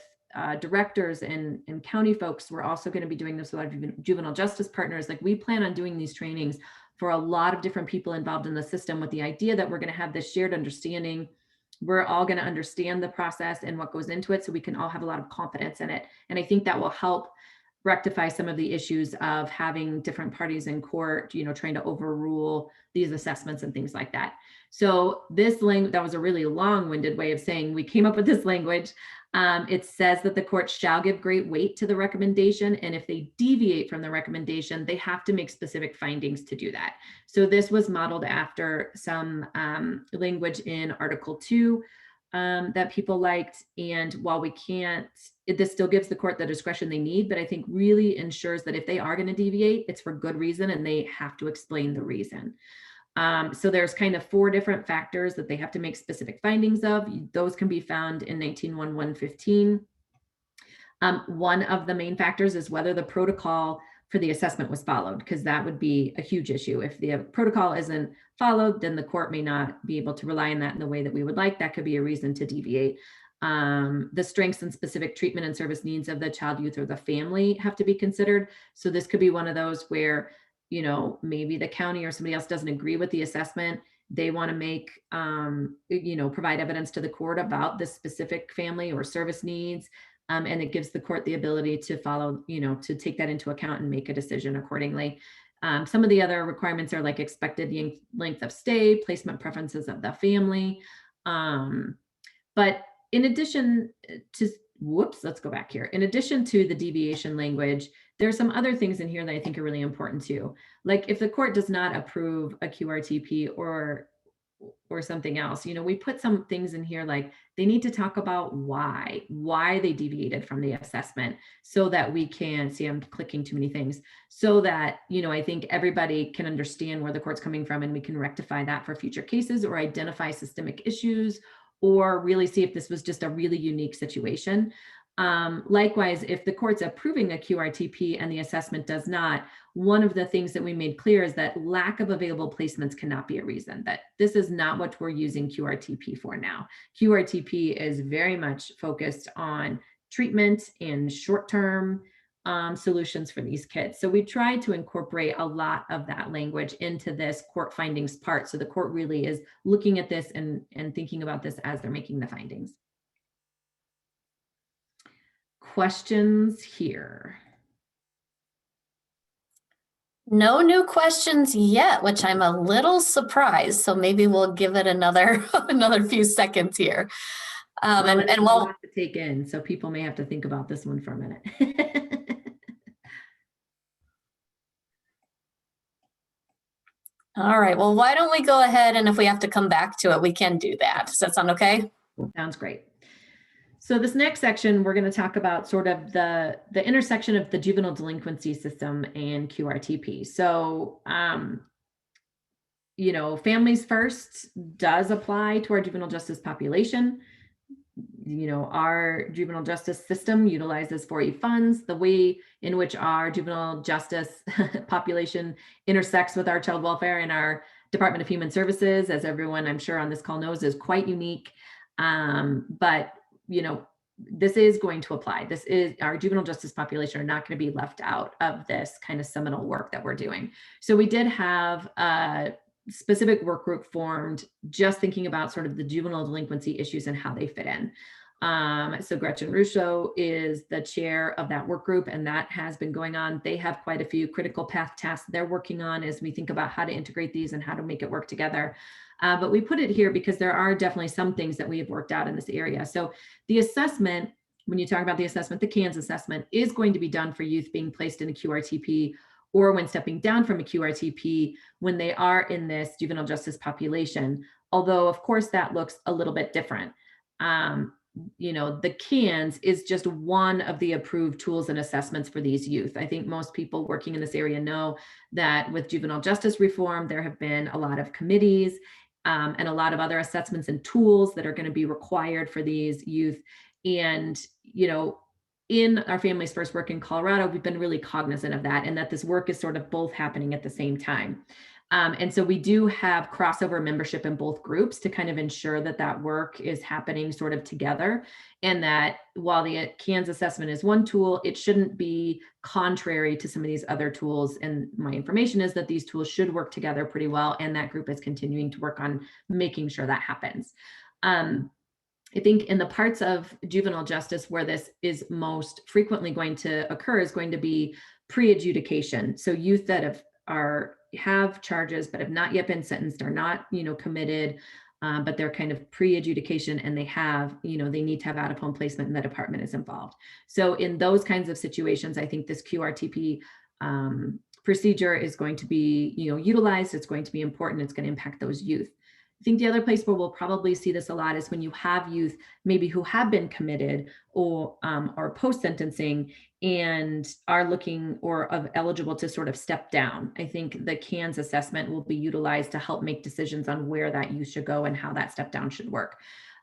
Speaker 2: directors and county folks. We're also going to be doing this with our juvenile justice partners. Like, we plan on doing these trainings for a lot of different people involved in the system, with the idea that we're going to have this shared understanding. We're all going to understand the process and what goes into it, so we can all have a lot of confidence in it. And I think that will help rectify some of the issues of having different parties in court, trying to overrule these assessments and things like that. So this language, that was a really long-winded way of saying we came up with this language. It says that the court shall give great weight to the recommendation, and if they deviate from the recommendation, they have to make specific findings to do that. So this was modeled after some language in Article 2 that people liked. And while we can't, this still gives the court the discretion they need, but I think really ensures that if they are going to deviate, it's for good reason, and they have to explain the reason. So there's kind of 4 different factors that they have to make specific findings of. Those can be found in 19.1.115. One of the main factors is whether the protocol for the assessment was followed, because that would be a huge issue. If the protocol isn't followed, then the court may not be able to rely on that in the way that we would like. That could be a reason to deviate. The strengths and specific treatment and service needs of the child, youth, or the family have to be considered. So this could be one of those where, maybe the county or somebody else doesn't agree with the assessment. They want to make, provide evidence to the court about this specific family or service needs. And it gives the court the ability to follow, to take that into account and make a decision accordingly. Some of the other requirements are like expected length of stay, placement preferences of the family. But in addition to, let's go back here. In addition to the deviation language, there are some other things in here that I think are really important too. Like, if the court does not approve a QRTP or something else, we put some things in here, like they need to talk about why they deviated from the assessment, so that we can see, I'm clicking too many things, so that, I think everybody can understand where the court's coming from, and we can rectify that for future cases, or identify systemic issues, or really see if this was just a really unique situation. Likewise, if the court's approving a QRTP and the assessment does not, one of the things that we made clear is that lack of available placements cannot be a reason. That this is not what we're using QRTP for now. QRTP is very much focused on treatment and short-term solutions for these kids. So we tried to incorporate a lot of that language into this court findings part. So the court really is looking at this and thinking about this as they're making the findings. Questions here?
Speaker 3: No new questions yet, which I'm a little surprised. So maybe we'll give it another few seconds here.
Speaker 2: And we'll have to take in, so people may have to think about this one for a minute.
Speaker 3: All right. Well, why don't we go ahead, and if we have to come back to it, we can do that. Does that sound okay?
Speaker 2: Sounds great. So this next section, we're going to talk about sort of the intersection of the juvenile delinquency system and QRTP. So, Families First does apply to our juvenile justice population. Our juvenile justice system utilizes 4E funds. The way in which our juvenile justice population intersects with our child welfare and our Department of Human Services, as everyone I'm sure on this call knows, is quite unique. But this is going to apply. This is, our juvenile justice population are not going to be left out of this kind of seminal work that we're doing. So we did have a specific work group formed, just thinking about sort of the juvenile delinquency issues and how they fit in. So Gretchen Russo is the chair of that work group, and that has been going on. They have quite a few critical path tasks they're working on as we think about how to integrate these and how to make it work together. But we put it here because there are definitely some things that we have worked out in this area. So the assessment, when you talk about the assessment, the CANS assessment is going to be done for youth being placed in a QRTP, or when stepping down from a QRTP when they are in this juvenile justice population. Although, of course, that looks a little bit different. The CANS is just one of the approved tools and assessments for these youth. I think most people working in this area know that with juvenile justice reform, there have been a lot of committees and a lot of other assessments and tools that are going to be required for these youth. And, in our Families First work in Colorado, we've been really cognizant of that, and that this work is sort of both happening at the same time. And so we do have crossover membership in both groups to kind of ensure that that work is happening sort of together, and that while the CANS assessment is one tool, it shouldn't be contrary to some of these other tools. And my information is that these tools should work together pretty well, and that group is continuing to work on making sure that happens. I think in the parts of juvenile justice where this is most frequently going to occur is going to be pre-adjudication. So youth that have charges but have not yet been sentenced, are not, committed, but they're kind of pre-adjudication, and they need to have out-of-home placement, and the department is involved. So in those kinds of situations, I think this QRTP procedure is going to be, utilized. It's going to be important. It's going to impact those youth. I think the other place where we'll probably see this a lot is when you have youth maybe who have been committed or post-sentencing and are looking or eligible to sort of step down. I think the CANS assessment will be utilized to help make decisions on where that youth should go and how that step down should work.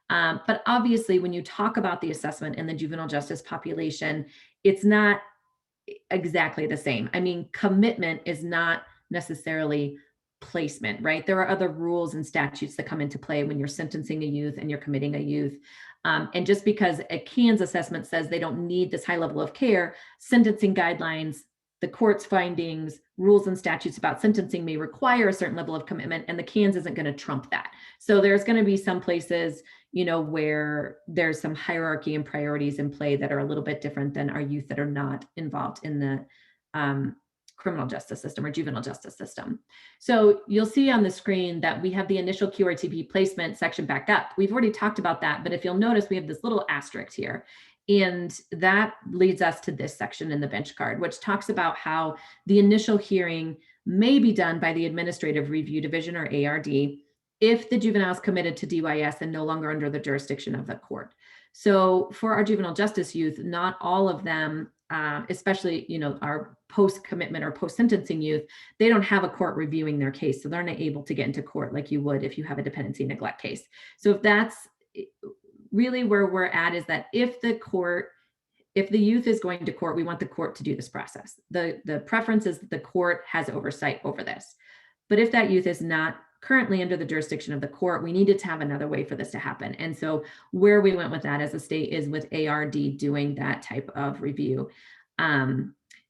Speaker 2: But obviously, when you talk about the assessment in the juvenile justice population, it's not exactly the same. I mean, commitment is not necessarily placement, right? There are other rules and statutes that come into play when you're sentencing a youth and you're committing a youth. And just because a CANS assessment says they don't need this high level of care, sentencing guidelines, the court's findings, rules and statutes about sentencing may require a certain level of commitment, and the CANS isn't going to trump that. So there's going to be some places, where there's some hierarchy and priorities in play that are a little bit different than our youth that are not involved in the criminal justice system or juvenile justice system. So you'll see on the screen that we have the initial QRTP placement section back up. We've already talked about that, but if you'll notice, we have this little asterisk here. And that leads us to this section in the bench card, which talks about how the initial hearing may be done by the Administrative Review Division, or ARD, if the juvenile is committed to DYS and no longer under the jurisdiction of the court. So for our juvenile justice youth, not all of them, especially, our post-commitment or post-sentencing youth, they don't have a court reviewing their case. So they're not able to get into court like you would if you have a dependency neglect case. So if that's really where we're at, is that if the youth is going to court, we want the court to do this process. The preference is that the court has oversight over this. But if that youth is not currently under the jurisdiction of the court, we needed to have another way for this to happen. And so where we went with that as a state is with ARD doing that type of review.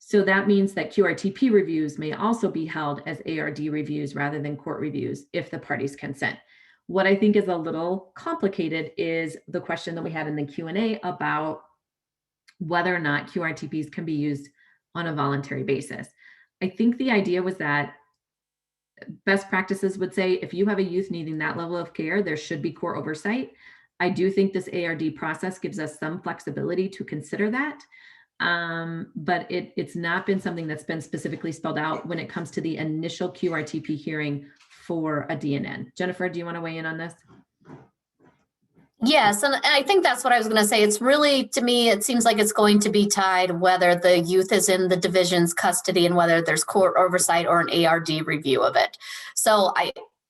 Speaker 2: So that means that QRTP reviews may also be held as ARD reviews rather than court reviews if the parties consent. What I think is a little complicated is the question that we had in the Q&A about whether or not QRTPs can be used on a voluntary basis. I think the idea was that best practices would say if you have a youth needing that level of care, there should be court oversight. I do think this ARD process gives us some flexibility to consider that. But it's not been something that's been specifically spelled out when it comes to the initial QRTP hearing for a DNN. Jennifer, do you want to weigh in on this?
Speaker 3: Yes, and I think that's what I was going to say. It's really, to me, it seems like it's going to be tied whether the youth is in the division's custody and whether there's court oversight or an ARD review of it. So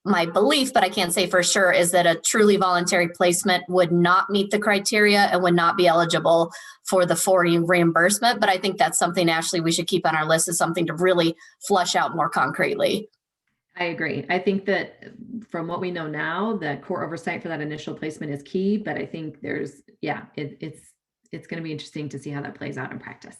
Speaker 3: my belief, but I can't say for sure, is that a truly voluntary placement would not meet the criteria and would not be eligible for the 4E reimbursement. But I think that's something, Ashley, we should keep on our list as something to really flush out more concretely.
Speaker 2: I agree. I think that from what we know now, that court oversight for that initial placement is key, but I think it's going to be interesting to see how that plays out in practice.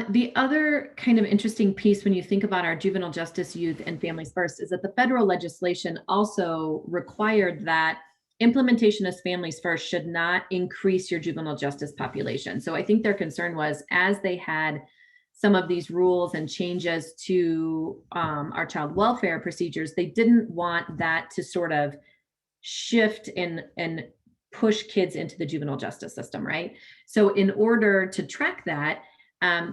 Speaker 2: The other kind of interesting piece when you think about our juvenile justice youth and Families First is that the federal legislation also required that implementation of Families First should not increase your juvenile justice population. So I think their concern was, as they had some of these rules and changes to our child welfare procedures, they didn't want that to sort of shift and push kids into the juvenile justice system, right? So in order to track that,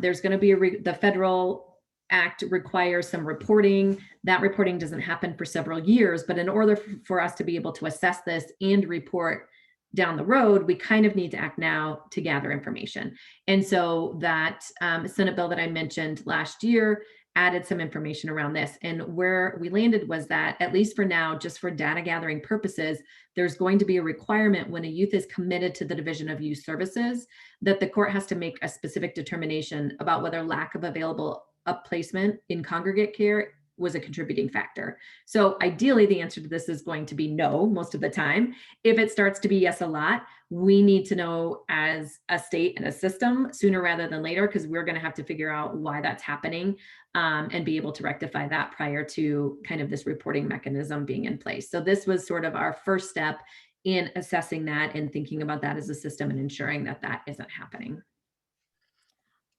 Speaker 2: there's going to be the federal act requires some reporting. That reporting doesn't happen for several years, but in order for us to be able to assess this and report down the road, we kind of need to act now to gather information. And so that Senate bill that I mentioned last year added some information around this. And where we landed was that, at least for now, just for data gathering purposes, there's going to be a requirement when a youth is committed to the Division of Youth Services that the court has to make a specific determination about whether lack of available placement in congregate care was a contributing factor. So ideally, the answer to this is going to be no most of the time. If it starts to be yes a lot, we need to know as a state and a system sooner rather than later, because we're going to have to figure out why that's happening and be able to rectify that prior to kind of this reporting mechanism being in place. So this was sort of our first step in assessing that and thinking about that as a system and ensuring that that isn't happening.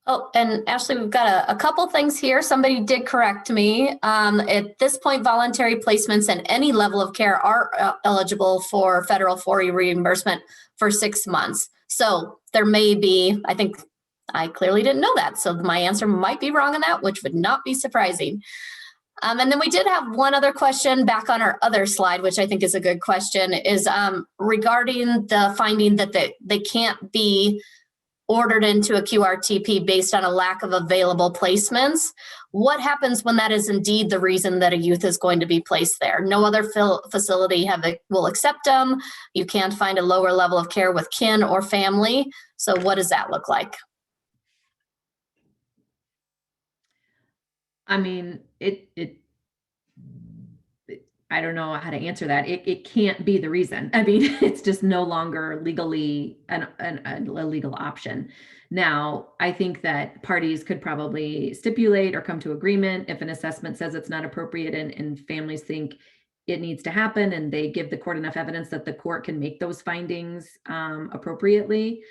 Speaker 3: Oh, and Ashley, we've got a couple things here. Somebody did correct me. At this point, voluntary placements and any level of care are eligible for federal 4E reimbursement for 6 months. So there may be, I think I clearly didn't know that. So my answer might be wrong on that, which would not be surprising. And then we did have one other question back on our other slide, which I think is a good question, is regarding the finding that they can't be ordered into a QRTP based on a lack of available placements. What happens when that is indeed the reason that a youth is going to be placed there? No other facility will accept them. You can't find a lower level of care with kin or family. So what does that look like?
Speaker 2: I mean, I don't know how to answer that. It can't be the reason. I mean, it's just no longer legally a legal option. Now, I think that parties could probably stipulate or come to agreement if an assessment says it's not appropriate and families think it needs to happen and they give the court enough evidence that the court can make those findings appropriately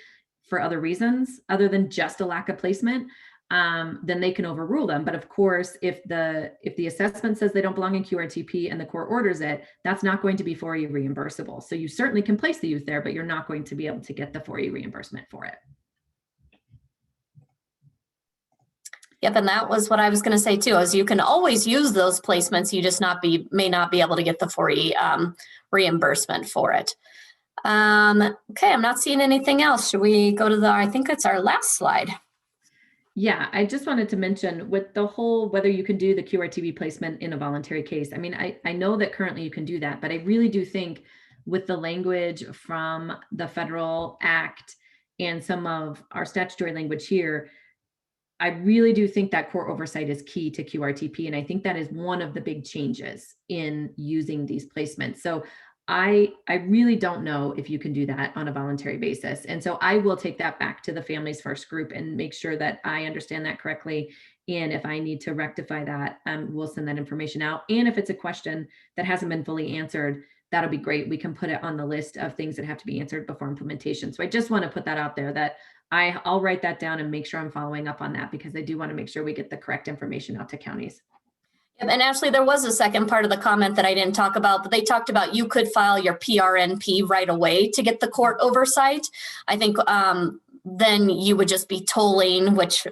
Speaker 2: for other reasons other than just a lack of placement. Then they can overrule them. But of course, if the assessment says they don't belong in QRTP and the court orders it, that's not going to be 4E reimbursable. So you certainly can place the youth there, but you're not going to be able to get the 4E reimbursement for it.
Speaker 3: Yep, and that was what I was going to say too, is you can always use those placements, you just may not be able to get the 4E reimbursement for it. Okay, I'm not seeing anything else. Should we go to I think it's our last slide.
Speaker 2: Yeah, I just wanted to mention with the whole, whether you can do the QRTP placement in a voluntary case. I mean, I know that currently you can do that, but I really do think with the language from the federal act and some of our statutory language here, I really do think that court oversight is key to QRTP. And I think that is one of the big changes in using these placements. So I really don't know if you can do that on a voluntary basis. And so I will take that back to the Families First group and make sure that I understand that correctly. And if I need to rectify that, we'll send that information out. And if it's a question that hasn't been fully answered, that'll be great. We can put it on the list of things that have to be answered before implementation. So I just want to put that out there that I'll write that down and make sure I'm following up on that, because I do want to make sure we get the correct information out to counties.
Speaker 3: And actually, there was a second part of the comment that I didn't talk about, but they talked about you could file your PRNP right away to get the court oversight. I think then you would just be tolling, which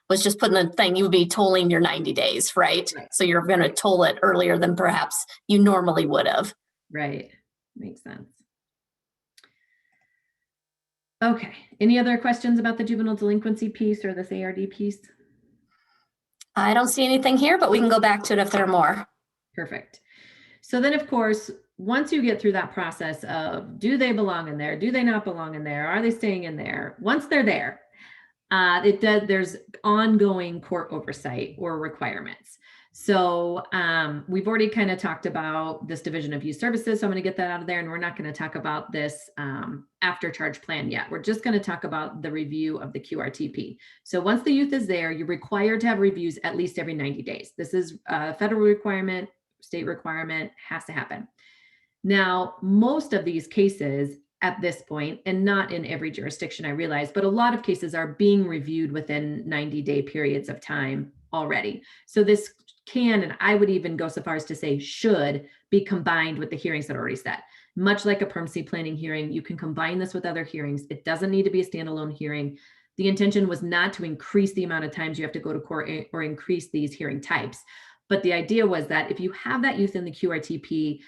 Speaker 3: was just putting the thing, you would be tolling your 90 days, right? So you're going to toll it earlier than perhaps you normally would have.
Speaker 2: Right. Makes sense. Okay. Any other questions about the juvenile delinquency piece or this ARD piece?
Speaker 3: I don't see anything here, but we can go back to it if there are more. Perfect.
Speaker 2: So then, of course, once you get through that process of, do they belong in there? Do they not belong in there? Are they staying in there? Once they're there, there's ongoing court oversight or requirements. So we've already kind of talked about this Division of Youth Services. So I'm going to get that out of there. And we're not going to talk about this after charge plan yet. We're just going to talk about the review of the QRTP. So once the youth is there, you're required to have reviews at least every 90 days. This is a federal requirement, state requirement, has to happen. Now, most of these cases at this point, and not in every jurisdiction, I realize, but a lot of cases are being reviewed within 90-day periods of time already. So this can, and I would even go so far as to say should, be combined with the hearings that are already set. Much like a permanency planning hearing, you can combine this with other hearings. It doesn't need to be a standalone hearing. The intention was not to increase the amount of times you have to go to court or increase these hearing types. But the idea was that if you have that youth in the QRTP,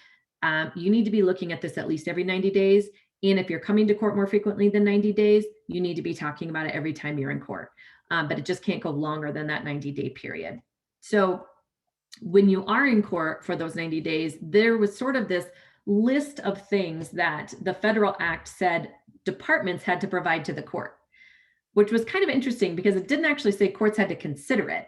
Speaker 2: you need to be looking at this at least every 90 days. And if you're coming to court more frequently than 90 days, you need to be talking about it every time you're in court. But it just can't go longer than that 90-day period. So when you are in court for those 90 days, there was sort of this list of things that the federal act said departments had to provide to the court, which was kind of interesting because it didn't actually say courts had to consider it.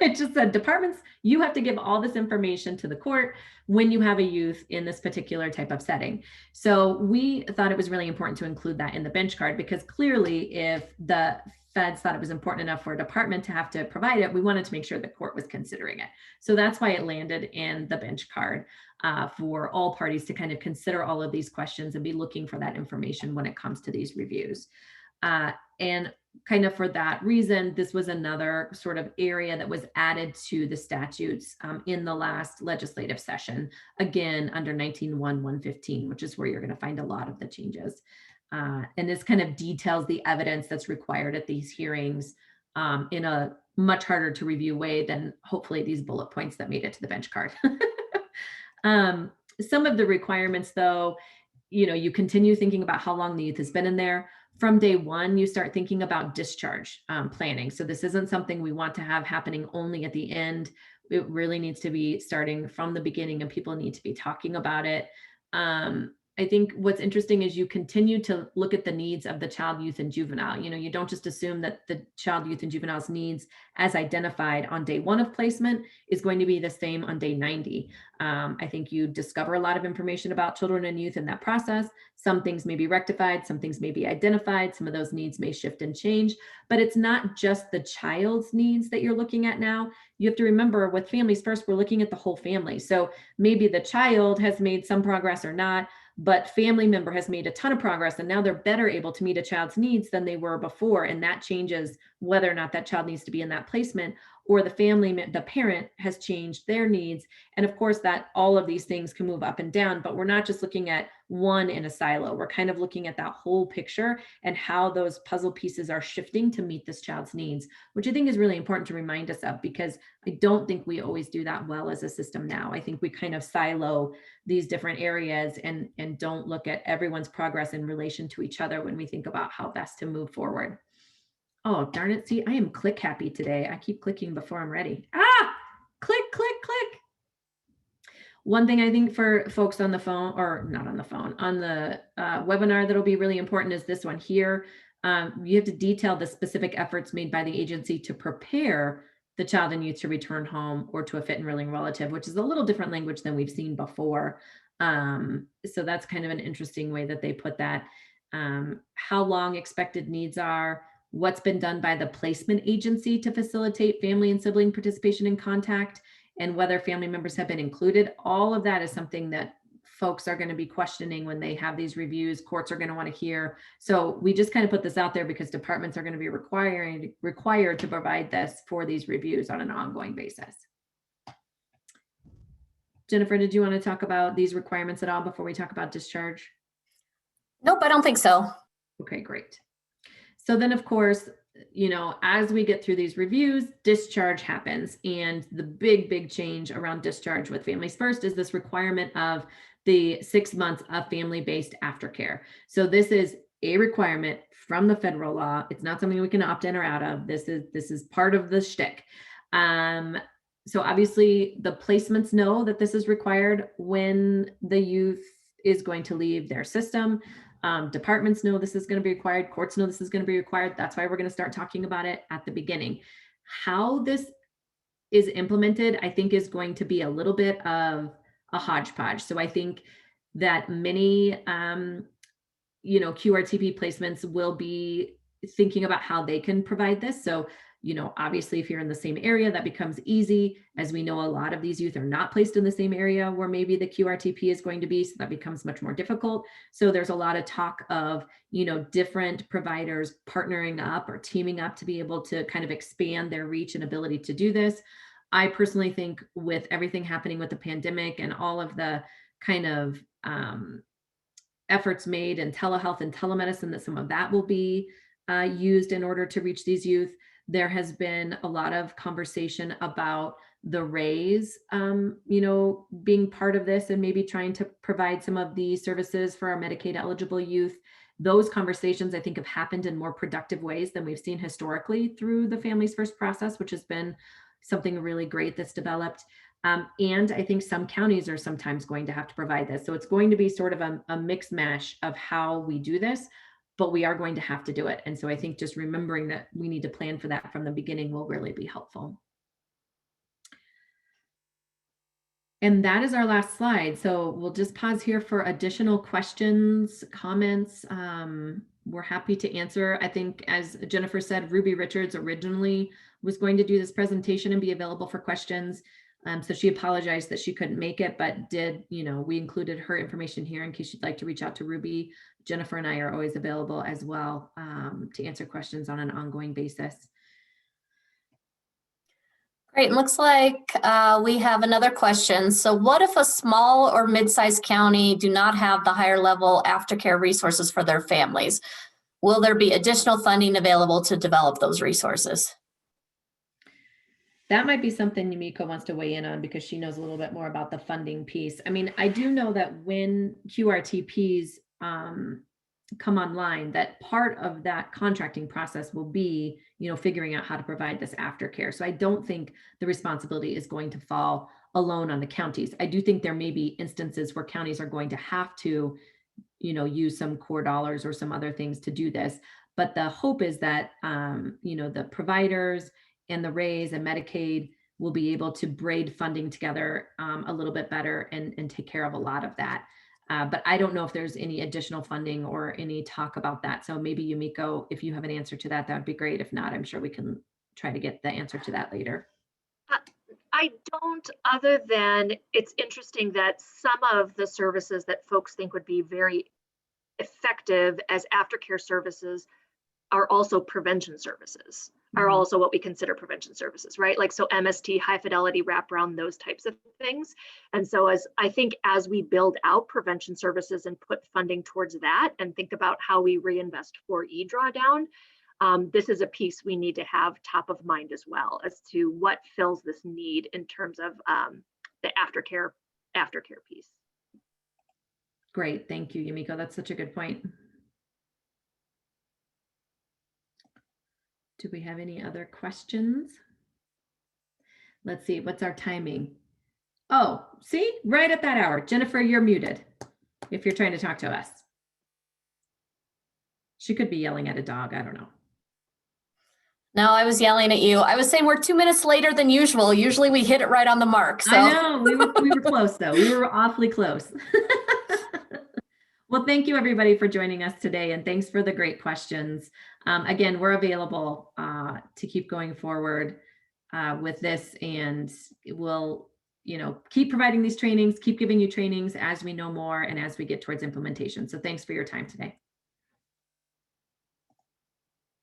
Speaker 2: It just said departments, you have to give all this information to the court when you have a youth in this particular type of setting. So we thought it was really important to include that in the bench card, because clearly if the feds thought it was important enough for a department to have to provide it, we wanted to make sure the court was considering it. So that's why it landed in the bench card for all parties to kind of consider all of these questions and be looking for that information when it comes to these reviews. And kind of for that reason, this was another sort of area that was added to the statutes in the last legislative session, again, under 19.1.115, which is where you're going to find a lot of the changes. And this kind of details the evidence that's required at these hearings in a much harder to review way than hopefully these bullet points that made it to the bench card. Some of the requirements, though, you continue thinking about how long the youth has been in there. From day one, you start thinking about discharge planning. So this isn't something we want to have happening only at the end. It really needs to be starting from the beginning, and people need to be talking about it. I think what's interesting is you continue to look at the needs of the child, youth, and juvenile. You don't just assume that the child, youth, and juvenile's needs as identified on day one of placement is going to be the same on day 90. I think you discover a lot of information about children and youth in that process. Some things may be rectified, some things may be identified, some of those needs may shift and change, but it's not just the child's needs that you're looking at now. You have to remember, with Families First, we're looking at the whole family. So maybe the child has made some progress or not, but family member has made a ton of progress, and now they're better able to meet a child's needs than they were before. And that changes whether or not that child needs to be in that placement, or the parent has changed their needs. And of course, that all of these things can move up and down, but we're not just looking at one in a silo. We're kind of looking at that whole picture and how those puzzle pieces are shifting to meet this child's needs, which I think is really important to remind us of, because I don't think we always do that well as a system now. I think we kind of silo these different areas and don't look at everyone's progress in relation to each other when we think about how best to move forward. Oh, darn it. See, I am click happy today. I keep clicking before I'm ready. Click, click, click. One thing I think for folks on the phone, or not on the phone, on the webinar that'll be really important is this one here. You have to detail the specific efforts made by the agency to prepare the child and youth to return home or to a fit and willing relative, which is a little different language than we've seen before. So that's kind of an interesting way that they put that. How long expected needs are, what's been done by the placement agency to facilitate family and sibling participation in contact, and whether family members have been included. All of that is something that folks are going to be questioning when they have these reviews. Courts are going to want to hear. So we just kind of put this out there because departments are going to be required to provide this for these reviews on an ongoing basis. Jennifer, did you want to talk about these requirements at all before we talk about discharge?
Speaker 3: Nope, I don't think so.
Speaker 2: Okay, great. So then, of course, as we get through these reviews, discharge happens. And the big change around discharge with Families First is this requirement of the 6 months of family-based aftercare. So this is a requirement from the federal law. It's not something we can opt in or out of. This is part of the shtick. So obviously the placements know that this is required when the youth is going to leave their system. Departments know this is going to be required. Courts know this is going to be required. That's why we're going to start talking about it at the beginning. How this is implemented, I think, is going to be a little bit of a hodgepodge. So I think that many, QRTP placements will be thinking about how they can provide this. So, obviously, if you're in the same area, that becomes easy. As we know, a lot of these youth are not placed in the same area where maybe the QRTP is going to be, so that becomes much more difficult. So there's a lot of talk of, different providers partnering up or teaming up to be able to kind of expand their reach and ability to do this. I personally think with everything happening with the pandemic and all of the kind of efforts made in telehealth and telemedicine, that some of that will be used in order to reach these youth. There has been a lot of conversation about the RAIs, being part of this and maybe trying to provide some of these services for our Medicaid eligible youth. Those conversations, I think, have happened in more productive ways than we've seen historically through the Families First process, which has been something really great that's developed. And I think some counties are sometimes going to have to provide this. So it's going to be sort of a mix mash of how we do this, but we are going to have to do it. And so I think just remembering that we need to plan for that from the beginning will really be helpful. And that is our last slide. So we'll just pause here for additional questions, comments. We're happy to answer. I think, as Jennifer said, Ruby Richards originally was going to do this presentation and be available for questions. So she apologized that she couldn't make it, but did, we included her information here in case you'd like to reach out to Ruby. Jennifer and I are always available as well to answer questions on an ongoing basis.
Speaker 3: Great. It looks like we have another question. So what if a small or mid-sized county do not have the higher level aftercare resources for their families? Will there be additional funding available to develop those resources?
Speaker 2: That might be something Yumiko wants to weigh in on because she knows a little bit more about the funding piece. I mean, I do know that when QRTPs come online, that part of that contracting process will be, figuring out how to provide this aftercare. So I don't think the responsibility is going to fall alone on the counties. I do think there may be instances where counties are going to have to, use some core dollars or some other things to do this. But the hope is that, the providers and the RAISE and Medicaid will be able to braid funding together a little bit better and take care of a lot of that. But I don't know if there's any additional funding or any talk about that. So maybe Yumiko, if you have an answer to that, that would be great. If not, I'm sure we can try to get the answer to that later.
Speaker 4: I don't, other than it's interesting that some of the services that folks think would be very effective as aftercare services are also prevention services, are also what we consider prevention services, right? Like, so MST, high fidelity wraparound, those types of things. And so I think as we build out prevention services and put funding towards that and think about how we reinvest for e-drawdown, this is a piece we need to have top of mind as well as to what fills this need in terms of the aftercare piece.
Speaker 2: Great, thank you, Yumiko. That's such a good point. Do we have any other questions? Let's see, what's our timing? Oh, see, right at that hour. Jennifer, you're muted if you're trying to talk to us. She could be yelling at a dog, I don't know.
Speaker 3: No, I was yelling at you. I was saying we're 2 minutes later than usual. Usually we hit it right on the mark. So.
Speaker 2: I know, we were close though. We were awfully close. Well, thank you everybody for joining us today, and thanks for the great questions. Again, we're available to keep going forward with this, and we'll, keep providing these trainings, keep giving you trainings as we know more and as we get towards implementation. So thanks for your time today.